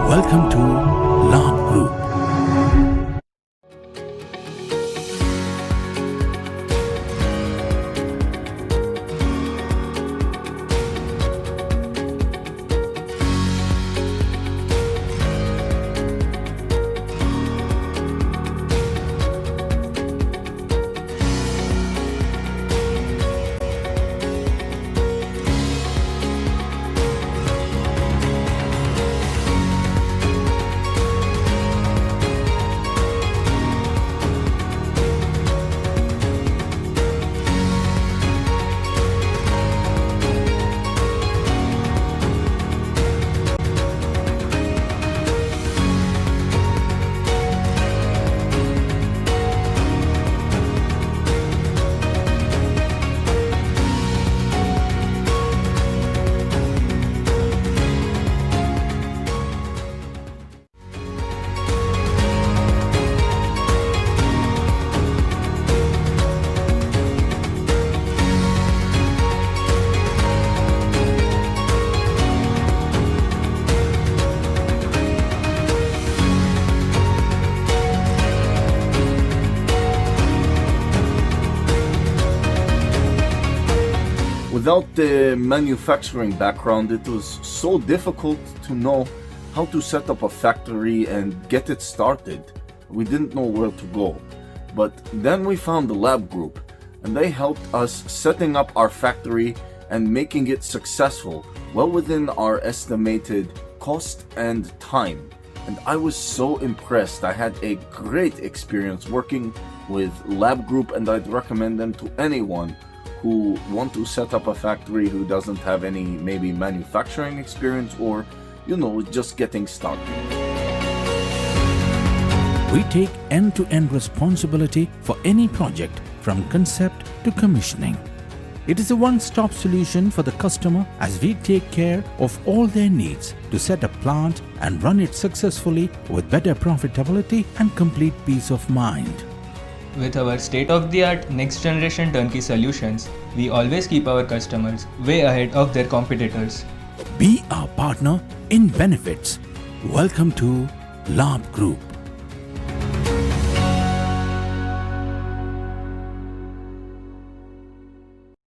Welcome to Labh Group. Without the manufacturing background, it was so difficult to know how to set up a factory and get it started. We didn't know where to go. But then we found the Labh Group, and they helped us setting up our factory and making it successful, well within our estimated cost and time. And I was so impressed. I had a great experience working with Labh Group, and I'd recommend them to anyone who want to set up a factory who doesn't have any maybe manufacturing experience or, just getting started. We take end-to-end responsibility for any project from concept to commissioning. It is a one-stop solution for the customer as we take care of all their needs to set a plant and run it successfully with better profitability and complete peace of mind. With our state-of-the-art next-generation turnkey solutions, we always keep our customers way ahead of their competitors. Be our partner in benefits. Welcome to Labh Group.